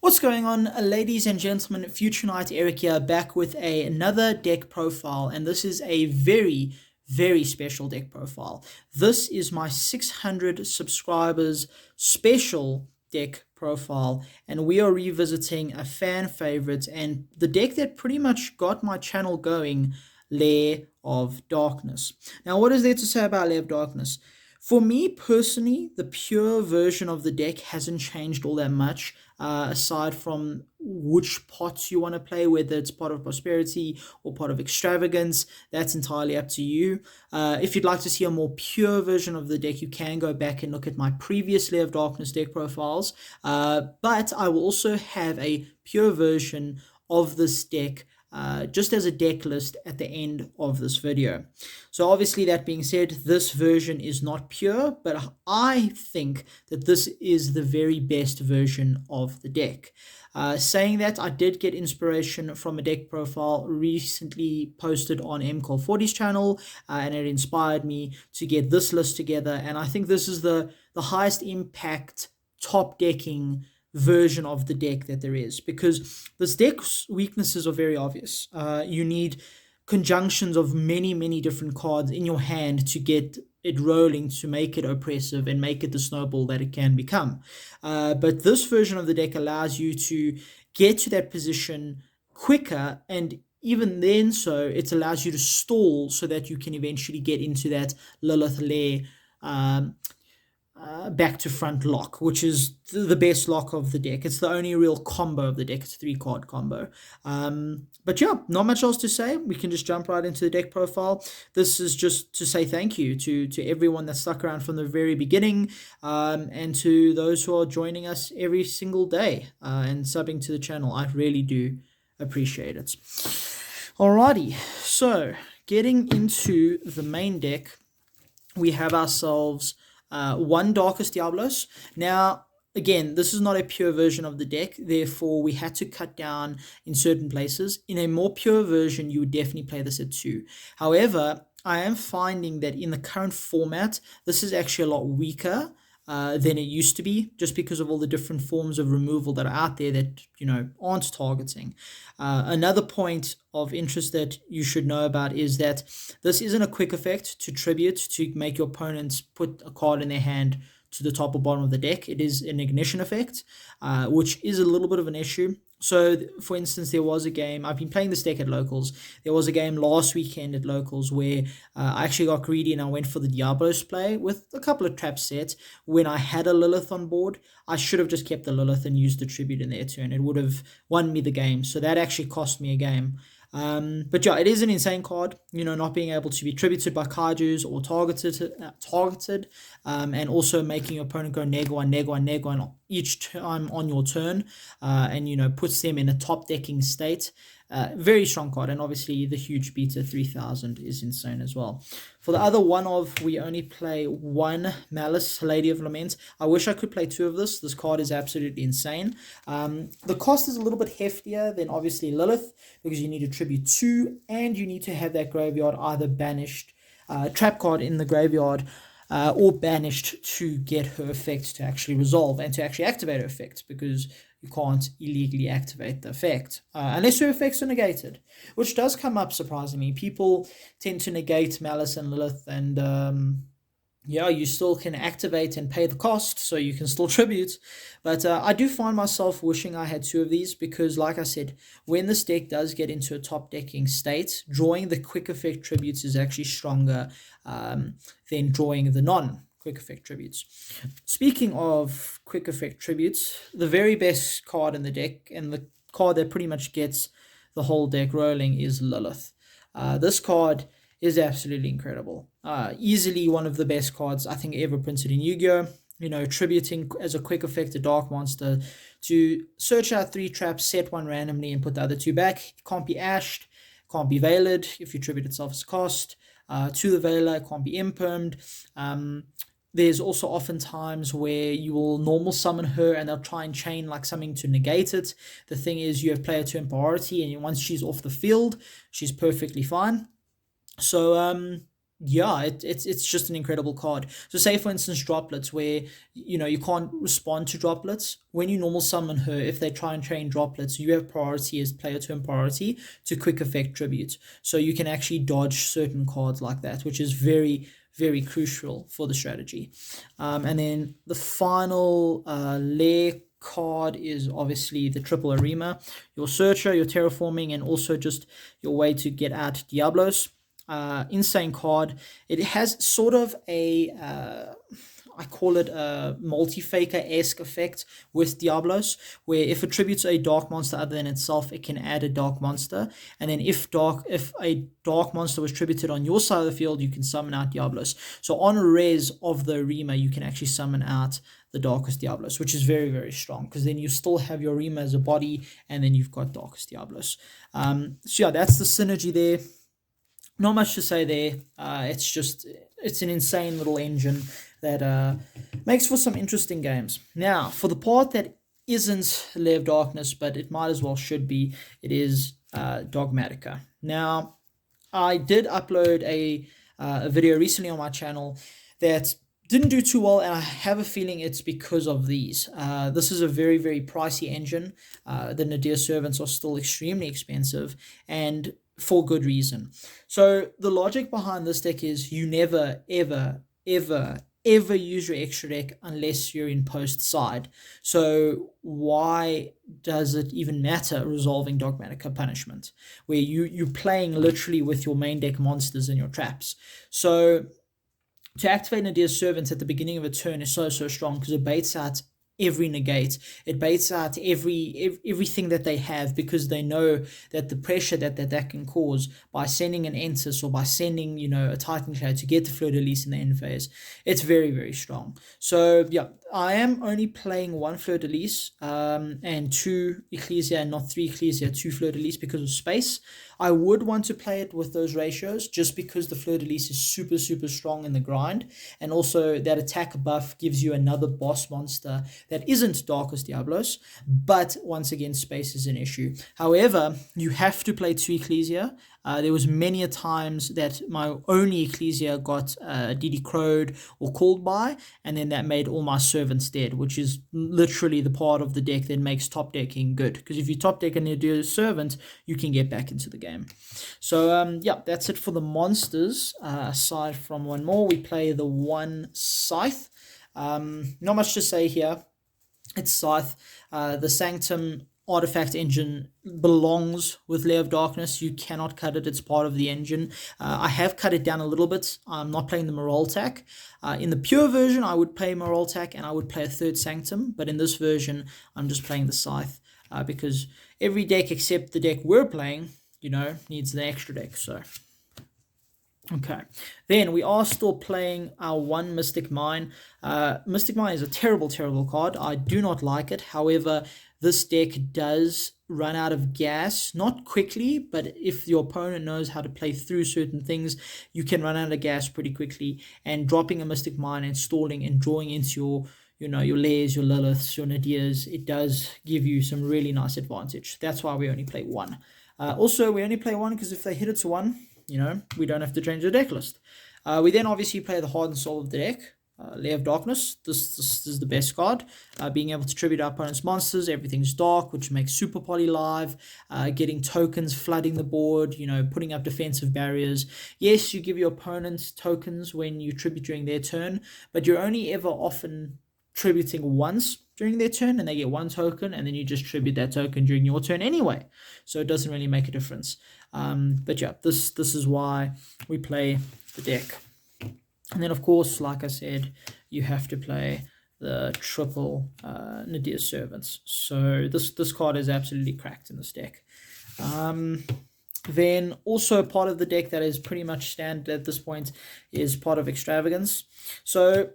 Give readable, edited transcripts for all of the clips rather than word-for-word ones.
What's going on, ladies and gentlemen? Future Knight Eric here, back with another deck profile, and this is a very special deck profile. This is my 600 subscribers special deck profile, and we are revisiting a fan favorite and the deck that pretty much got my channel going, Lair of Darkness. Now, what is there to say about Lair of Darkness? For me personally, the pure version of the deck hasn't changed all that much, aside from which pots you want to play, whether it's pot of prosperity or pot of extravagance. That's entirely up to you. If you'd like to see a more pure version of the deck, you can go back and look at my previous Lair of Darkness deck profiles. But I will also have a pure version of this deck just as a deck list at the end of this video. So obviously, that being said, this version is not pure, but I think that this is the very best version of the deck. Saying that, I did get inspiration from a deck profile recently posted on MCall40's channel, and it inspired me to get this list together, and I think this is the highest impact top decking version of the deck that there is, because this deck's weaknesses are very obvious. You need conjunctions of many different cards in your hand to get it rolling, to make it oppressive and make it the snowball that it can become. But this version of the deck allows you to get to that position quicker, and even then, so it allows you to stall so that you can eventually get into that Lilith Lair back to front lock, which is the best lock of the deck. It's the only real combo of the deck. It's a 3-card combo. But yeah, not much else to say. We can just jump right into the deck profile. This is just to say thank you to everyone that stuck around from the very beginning, and to those who are joining us every single day and subbing to the channel. I really do appreciate it. Alrighty, so getting into the main deck, we have ourselves one Darkest Diablos. Now, again, this is not a pure version of the deck, therefore we had to cut down in certain places. In a more pure version, you would definitely play this at 2. However, I am finding that in the current format, this is actually a lot weaker than it used to be, just because of all the different forms of removal that are out there that, aren't targeting. Another point of interest that you should know about is that this isn't a quick effect to tribute to make your opponents put a card in their hand to the top or bottom of the deck. It is an ignition effect, which is a little bit of an issue. So, for instance, there was a game, I've been playing this deck at locals. There was a game last weekend at locals where I actually got greedy and I went for the Diablos play with a couple of trap sets. When I had a Lilith on board, I should have just kept the Lilith and used the tribute in their turn. It would have won me the game. So that actually cost me a game. But yeah, it is an insane card, not being able to be tributed by kaijus or targeted, and also making your opponent go neg one each time on your turn, and puts them in a top decking state. Very strong card, and obviously the huge beta 3000 is insane as well. For the other one of, we only play one Malice, Lady of Lament. I wish I could play 2 of this. This card is absolutely insane. The cost is a little bit heftier than obviously Lilith, because you need to tribute 2, and you need to have that graveyard either banished, trap card in the graveyard, or banished to get her effect to actually resolve and to actually activate her effect, because you can't illegally activate the effect unless her effects are negated, which does come up surprisingly. People tend to negate Malice and Lilith, and yeah, you still can activate and pay the cost, so you can still tribute. But I do find myself wishing I had 2 of these, because like I said, when this deck does get into a top decking state, drawing the quick effect tributes is actually stronger than drawing the non-quick effect tributes. Speaking of quick effect tributes, the very best card in the deck, and the card that pretty much gets the whole deck rolling, is Lilith. This card is absolutely incredible. Easily one of the best cards I think ever printed in Yu-Gi-Oh! Tributing as a quick effect a dark monster to search out 3 traps, set 1 randomly, and put the other 2 back. It can't be ashed, can't be veiled if you tribute itself as cost. To the Veiler, it can't be impermed. There's also often times where you will normal summon her and they'll try and chain like something to negate it. The thing is, you have player turn priority, and once she's off the field, she's perfectly fine. So Yeah, it's just an incredible card. So say for instance droplets where you can't respond to droplets. When you normal summon her, if they try and train droplets, you have priority as player turn priority to quick effect tribute. So you can actually dodge certain cards like that, which is very, very crucial for the strategy. And then the final lair card is obviously the triple Arima, your searcher, your terraforming, and also just your way to get out Diablos. Insane card. It has sort of a I call it a multi-faker-esque effect with Diablos, where if it tributes a dark monster other than itself, it can add a dark monster. And then if a dark monster was tributed on your side of the field, you can summon out Diablos. So on res of the Rima, you can actually summon out the Darkest Diablos, which is very, very strong, because then you still have your Rima as a body, and then you've got Darkest Diablos. So yeah, that's the synergy there. Not much to say there. It's an insane little engine that makes for some interesting games. Now, for the part that isn't Lair of Darkness, but it might as well should be, it is Dogmatica. Now, I did upload a video recently on my channel that didn't do too well, and I have a feeling it's because of these. This is a very, very pricey engine. The Nadir servants are still extremely expensive, and for good reason. So the logic behind this deck is you never, ever, ever, ever use your extra deck unless you're in post side. So why does it even matter resolving Dogmatica Punishment, where you're playing literally with your main deck monsters and your traps? So to activate Nadir's Servant at the beginning of a turn is so strong, because it baits out every negate. It baits out everything that they have, because they know that the pressure that can cause by sending an Entis or by sending a Titan Clad to get the Fleur de Lis in the end phase, it's very, very strong. So yeah, I am only playing one Fleur de Lis and two Ecclesia, and not three Ecclesia, two Fleur de Lis, because of space. I would want to play it with those ratios, just because the Fleur de Lis is super, super strong in the grind, and also that attack buff gives you another boss monster that isn't Darkest Diablos, but once again, space is an issue. However, you have to play two Ecclesia. There was many a times that my only Ecclesia got DD crowed or called by, and then that made all my servants dead, which is literally the part of the deck that makes top decking good. Because if you top deck and you do a servant, you can get back into the game. So yeah, that's it for the monsters. Aside from one more, we play the one Scythe. Not much to say here. It's Scythe. The Sanctum artifact engine belongs with Lair of Darkness. You cannot cut it. It's part of the engine. I have cut it down a little bit. I'm not playing the Morale Tack. In the pure version, I would play Morale Tack and I would play a third Sanctum. But in this version, I'm just playing the Scythe because every deck except the deck we're playing, needs the extra deck. So okay, then we are still playing our one Mystic Mine. Mystic Mine is a terrible, terrible card. I do not like it. However, this deck does run out of gas, not quickly, but if your opponent knows how to play through certain things, you can run out of gas pretty quickly. And dropping a Mystic Mine and stalling and drawing into your Lairs, your Liliths, your Nadirs, it does give you some really nice advantage. That's why we only play one. Also, we only play one because if they hit it to one, we don't have to change the deck list. We then obviously play the Heart and Soul of the deck, Lair of Darkness. This is the best card. Being able to tribute our opponent's monsters, everything's dark, which makes Super Poly live, getting tokens, flooding the board, putting up defensive barriers. Yes, you give your opponents tokens when you tribute during their turn, but you're only ever often tributing once during their turn, and they get one token, and then you just tribute that token during your turn anyway. So it doesn't really make a difference. But yeah, this is why we play the deck. And then, of course, like I said, you have to play the triple Nadir Servants. So this card is absolutely cracked in this deck. Then also part of the deck that is pretty much standard at this point is Pot of Extravagance. So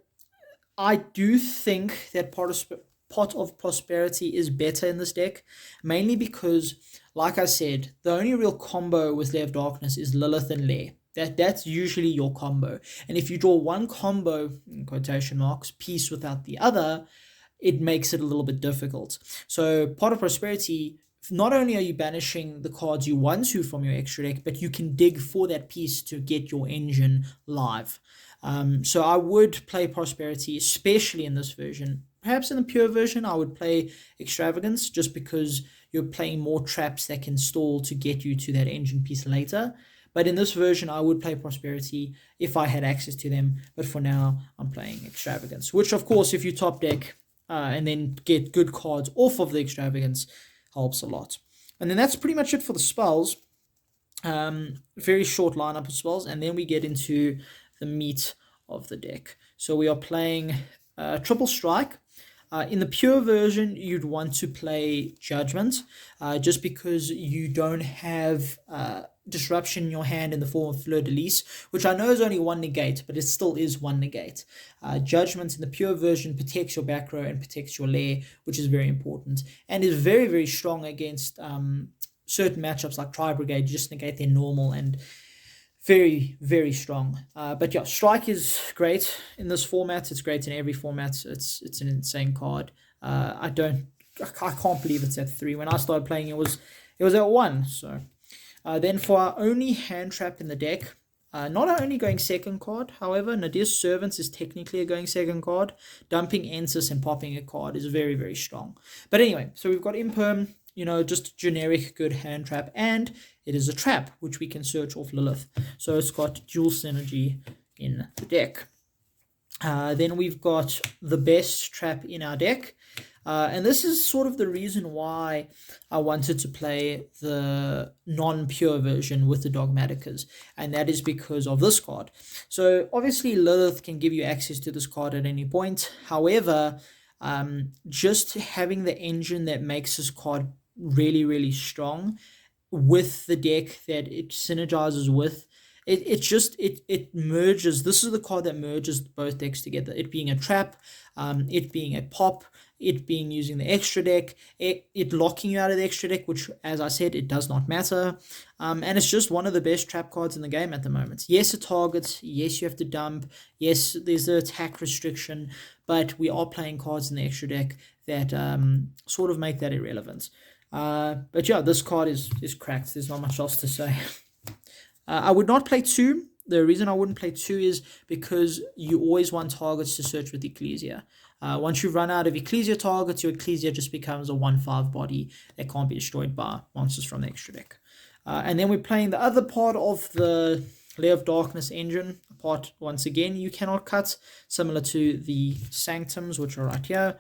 I do think that Pot of Prosperity is better in this deck, mainly because, like I said, the only real combo with Lair of Darkness is Lilith and Lair. That's usually your combo. And if you draw one combo, in quotation marks, piece without the other, it makes it a little bit difficult. So Pot of Prosperity not only are you banishing the cards you want to from your extra deck, but you can dig for that piece to get your engine live. So I would play Prosperity, especially in this version. Perhaps in the pure version, I would play Extravagance, just because you're playing more traps that can stall to get you to that engine piece later. But in this version, I would play Prosperity if I had access to them. But for now, I'm playing Extravagance, which, of course, if you top deck and then get good cards off of the Extravagance, helps a lot. And then that's pretty much it for the spells. Very short lineup of spells, and then we get into the meat of the deck. So we are playing Triple Strike. In the pure version, you'd want to play Judgment, just because you don't have disruption in your hand in the form of Fleur de Lis, which I know is only one negate, but it still is one negate. Judgment in the pure version protects your back row and protects your lair, which is very important, and is very, very strong against certain matchups like Tri Brigade. You just negate their normal, and very, very strong. But yeah, Strike is great in this format. It's great in every format. It's an insane card. I can't believe it's at 3. When I started playing, it was at 1. So then for our only hand trap in the deck, not only going second card, however, Nadir's Servants is technically a going second card. Dumping Ensis and popping a card is very, very strong. But anyway, so we've got Imperm, just generic good hand trap, and it is a trap, which we can search off Lilith. So it's got dual synergy in the deck. Then we've got the best trap in our deck. And this is sort of the reason why I wanted to play the non-pure version with the Dogmaticas, and that is because of this card. So obviously Lilith can give you access to this card at any point. However, just having the engine that makes this card really, really strong with the deck that it synergizes with, it merges. This is the card that merges both decks together, it being a trap, it being a pop, it being using the extra deck, it locking you out of the extra deck, which, as I said, it does not matter. And it's just one of the best trap cards in the game at the moment. Yes, it targets. Yes, you have to dump. Yes, there's an attack restriction. But we are playing cards in the extra deck that sort of make that irrelevant. But yeah, this card is cracked. There's not much else to say. I would not play 2. The reason I wouldn't play 2 is because you always want targets to search with Ecclesia. Once you run out of Ecclesia targets, your Ecclesia just becomes a 1/5 body that can't be destroyed by monsters from the extra deck. And then we're playing the other part of the Lair of Darkness engine. Part, once again, you cannot cut, similar to the Sanctums, which are right here,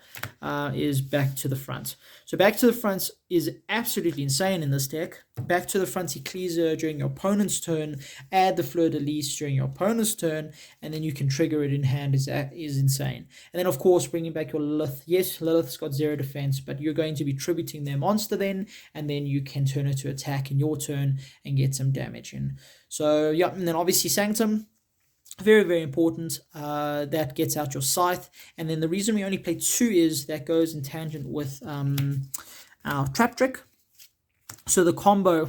is Back to the Front. So Back to the Front is absolutely insane in this deck. Back to the Front Ecclesia during your opponent's turn, add the Fleur de Lis during your opponent's turn, and then you can trigger it in hand is insane. And then, of course, bringing back your Lilith. Yes, Lilith's got 0 defense, but you're going to be tributing their monster then, and then you can turn it to attack in your turn and get some damage in. So, yeah, and then obviously Sanctum, very, very important. That gets out your Scythe. And then the reason we only play 2 is that goes in tangent with our Trap Trick. So the combo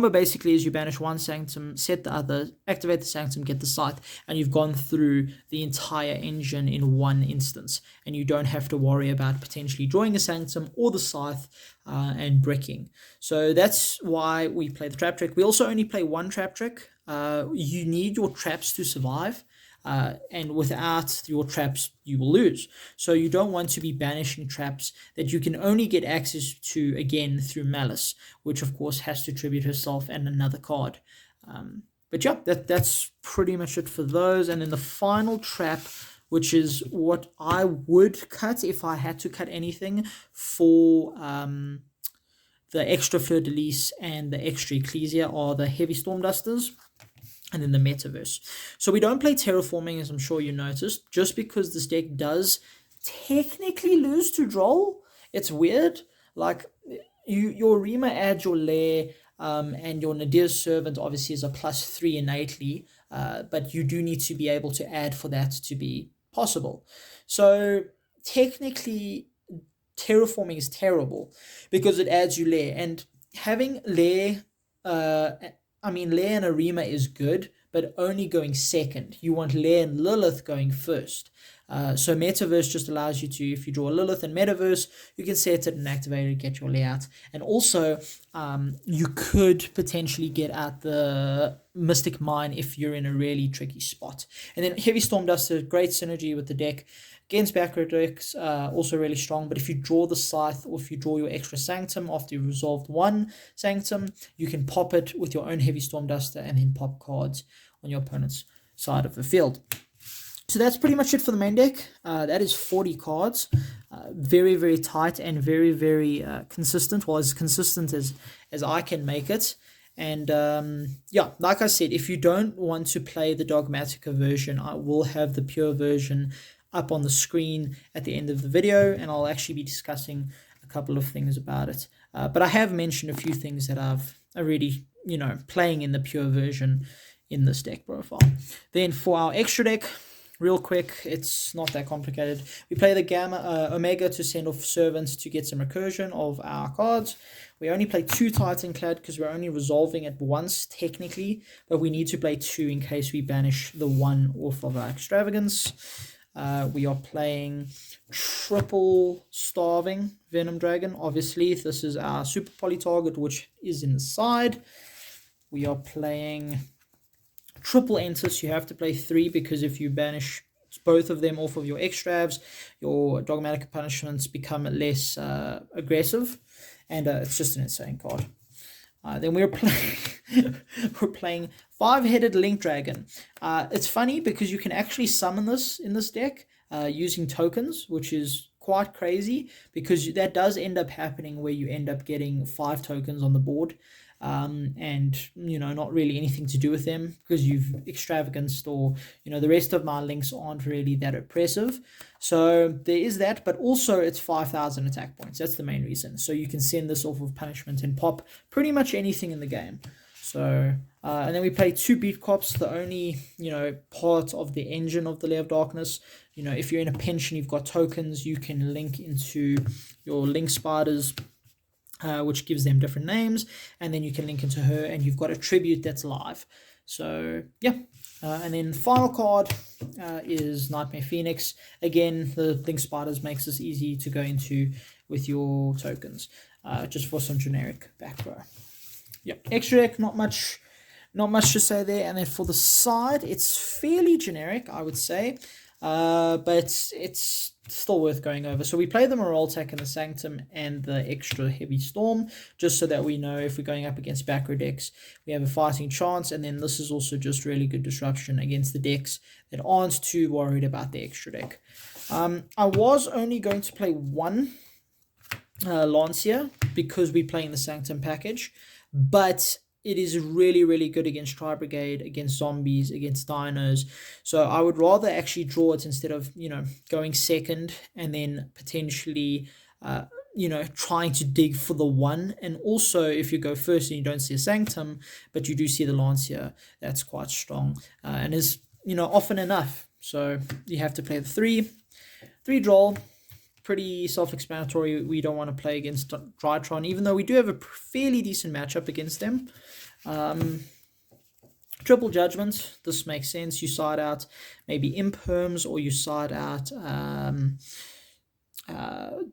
basically is you banish one Sanctum, set the other, activate the Sanctum, get the Scythe, and you've gone through the entire engine in one instance, and you don't have to worry about potentially drawing a Sanctum or the Scythe and bricking. So that's why we play the Trap Trick. We also only play 1 Trap Trick. You need your traps to survive. And without your traps, you will lose. So you don't want to be banishing traps that you can only get access to, again, through Malice, which, of course, has to tribute herself and another card. But yeah, that's pretty much it for those. And then the final trap, which is what I would cut if I had to cut anything for the extra Fleur de Lis and the extra Ecclesia, are the Heavy Storm Dusters. And then the Metaverse. So we don't play Terraforming, as I'm sure you noticed, just because this deck does technically lose to Droll. It's weird. Like, your Rima adds your Lair, and your Nadir's Servant obviously is a +3 innately, but you do need to be able to add for that to be possible. So technically, Terraforming is terrible because it adds you Lair. And having Lair... Lair and Arima is good, but only going second. You want Lair and Lilith going first. So Metaverse just allows you to, if you draw a Lilith in Metaverse, you can set it and activate it, get your layout. And also, you could potentially get at the Mystic Mine if you're in a really tricky spot. And then Heavy Storm Duster, great synergy with the deck. Against back-row decks, also really strong. But if you draw the Scythe or if you draw your extra Sanctum after you've resolved one Sanctum, you can pop it with your own Heavy Storm Duster and then pop cards on your opponent's side of the field. So that's pretty much it for the main deck. That is 40 cards. Very, very tight and very, very consistent. Well, as consistent as I can make it. And yeah, like I said, if you don't want to play the Dogmatica version, I will have the pure version up on the screen at the end of the video, and I'll actually be discussing a couple of things about it. But I have mentioned a few things that I've already, playing in the pure version in this deck profile. Then for our extra deck, real quick, it's not that complicated. We play the Omega to send off Servants to get some recursion of our cards. We only play 2 Titanclad because we're only resolving it once technically, but we need to play 2 in case we banish the 1 off of our Extravagance. We are playing triple Starving Venom Dragon. Obviously, this is our Super Poly target, which is in the side. We are playing triple Entis. You have to play 3 because if you banish both of them off of your Extravs, your Dogmatic punishments become less aggressive, and it's just an insane card. Then we're playing 5-headed Link Dragon. It's funny because you can actually summon this in this deck using tokens, which is quite crazy because that does end up happening where you end up getting 5 tokens on the board. And not really anything to do with them because you've extravaganced, or the rest of my links aren't really that oppressive. So there is that, but also it's 5,000 attack points. That's the main reason. So you can send this off of punishment and pop pretty much anything in the game. So and then we play 2 Beat Cops, the only part of the engine of the Lair of Darkness. If you're in a pinch and you've got tokens, you can link into your Link Spiders, which gives them different names, and then you can link into her, and you've got a tribute that's live. So yeah, and then the final card is Nightmare Phoenix. Again, the Link Spiders makes this easy to go into with your tokens, just for some generic back row. Yep, extra deck, not much to say there. And then for the side, it's fairly generic, I would say, but it's still worth going over. So we play the Morale Tech and the Sanctum and the extra Heavy Storm, just so that we know if we're going up against back row decks, we have a fighting chance. And then this is also just really good disruption against the decks that aren't too worried about the extra deck. I was only going to play 1 Lancia because we're playing the Sanctum package, but it is really, really good against Tri-Brigade, against zombies, against dinos. So I would rather actually draw it instead of, going second and then potentially, trying to dig for the 1. And also, if you go first and you don't see a Sanctum, but you do see the Lancia, that's quite strong and is, often enough. So you have to play the 3 draw. Pretty self-explanatory. We don't want to play against Drytron, even though we do have a fairly decent matchup against them. Triple Judgment, this makes sense. You side out maybe Imperms, or you side out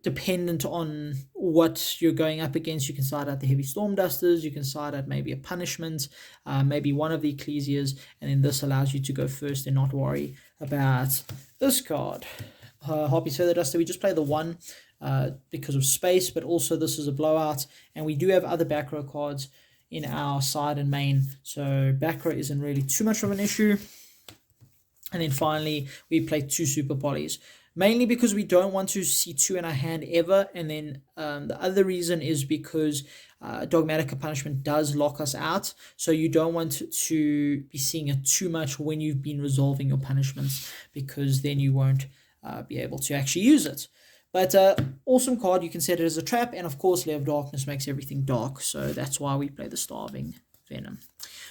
dependent on what you're going up against. You can side out the Heavy Storm Dusters, you can side out maybe a Punishment, maybe one of the Ecclesias, and then this allows you to go first and not worry about this card. Harpy's Feather Duster, we just play the 1 because of space, but also this is a blowout, and we do have other back row cards in our side and main, so back row isn't really too much of an issue. And then finally, we play 2 Super Polys, mainly because we don't want to see 2 in our hand ever, and then the other reason is because Dogmatica Punishment does lock us out, so you don't want to be seeing it too much when you've been resolving your punishments, because then you won't be able to actually use it. But awesome card. You can set it as a trap, and of course Lair of Darkness makes everything dark, so that's why we play the Starving Venom.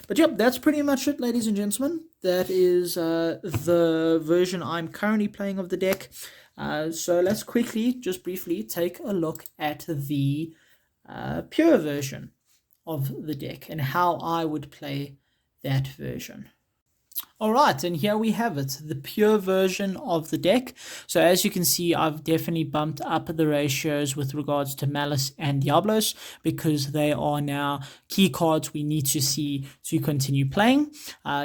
But yep, that's pretty much it, ladies and gentlemen. That is the version I'm currently playing of the deck. So let's quickly, just briefly, take a look at the pure version of the deck and how I would play that version. All right, and here we have it, the pure version of the deck. So as you can see, I've definitely bumped up the ratios with regards to Malice and Diablos because they are now key cards we need to see to continue playing.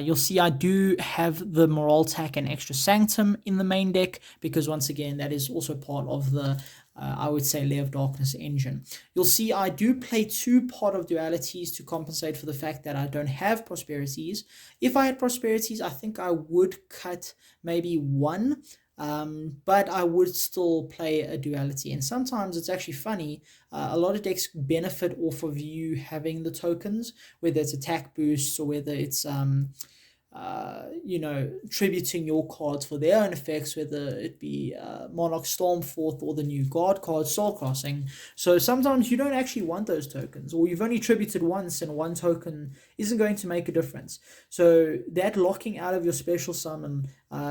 You'll see I do have the Morale Tack and Extra Sanctum in the main deck because once again, that is also part of the I would say Lair of Darkness engine. You'll see I do play 2 Pot of Dualities to compensate for the fact that I don't have Prosperities. If I had Prosperities, I think I would cut maybe 1, but I would still play a Duality. And sometimes it's actually funny, a lot of decks benefit off of you having the tokens, whether it's attack boosts or whether it's tributing your cards for their own effects, whether it be Monarch Stormforth or the new guard card, Soul Crossing. So sometimes you don't actually want those tokens, or you've only tributed once and 1 token isn't going to make a difference. So that locking out of your special summon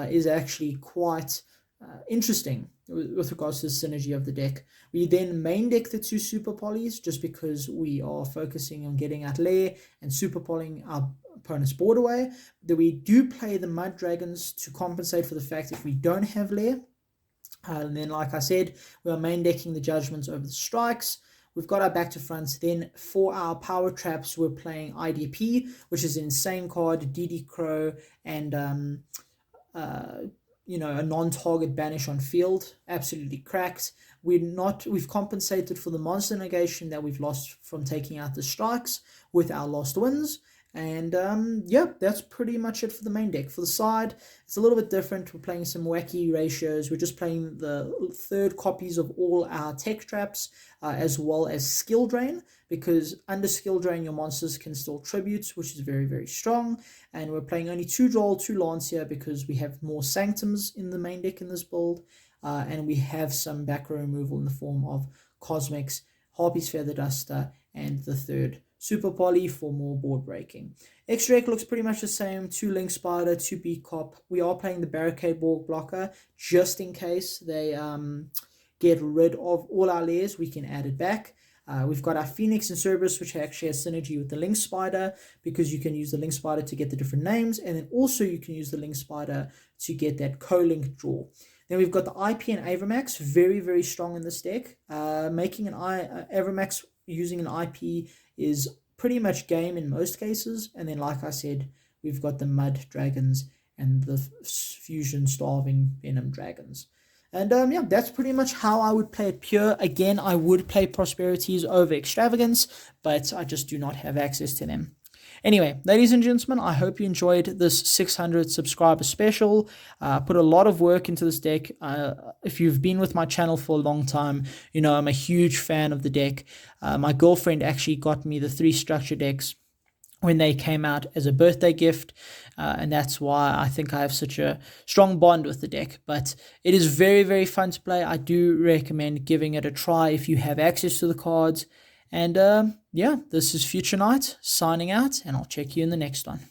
is actually quite interesting with regards to the synergy of the deck. We then main deck the 2 super polys just because we are focusing on getting at Lair and super polying our opponent's board away. Then we do play the Mud Dragons to compensate for the fact if we don't have Lair. And then, like I said, we are main decking the Judgments over the Strikes. We've got our back to fronts. Then for our power traps, we're playing IDP, which is an insane card, DD Crow, and a non-target banish on field. Absolutely cracked. We've compensated for the monster negation that we've lost from taking out the strikes with our lost wins. And that's pretty much it for the main deck. For the side, it's a little bit different. We're playing some wacky ratios. We're just playing the 3rd copies of all our tech traps, as well as skill drain, because under skill drain your monsters can still tribute, which is very, very strong. And we're playing only 2 Droll, 2 Lance here because we have more Sanctums in the main deck in this build, and we have some back row removal in the form of Cosmics, Harpy's Feather Duster, and the 3rd Super Poly for more board breaking. Extra deck looks pretty much the same. 2 Link Spider, 2 Beat Cop. We are playing the Barricade Borg blocker just in case they get rid of all our layers. We can add it back. We've got our Phoenix and Cerberus, which actually has synergy with the Link Spider because you can use the Link Spider to get the different names, and then also you can use the Link Spider to get that co-link draw. Then we've got the IP and Avramax, very, very strong in this deck. Making an Avramax using an IP is pretty much game in most cases. And then, like I said, we've got the Mud Dragons and the Fusion Starving Venom Dragons. And that's pretty much how I would play it pure. Again, I would play Prosperities over Extravagance, but I just do not have access to them. Anyway, ladies and gentlemen, I hope you enjoyed this 600 subscriber special. I put a lot of work into this deck. If you've been with my channel for a long time, you know I'm a huge fan of the deck. My girlfriend actually got me the 3 structure decks when they came out as a birthday gift, and that's why I think I have such a strong bond with the deck. But it is very, very fun to play. I do recommend giving it a try if you have access to the cards. And this is Future Knight signing out, and I'll check you in the next one.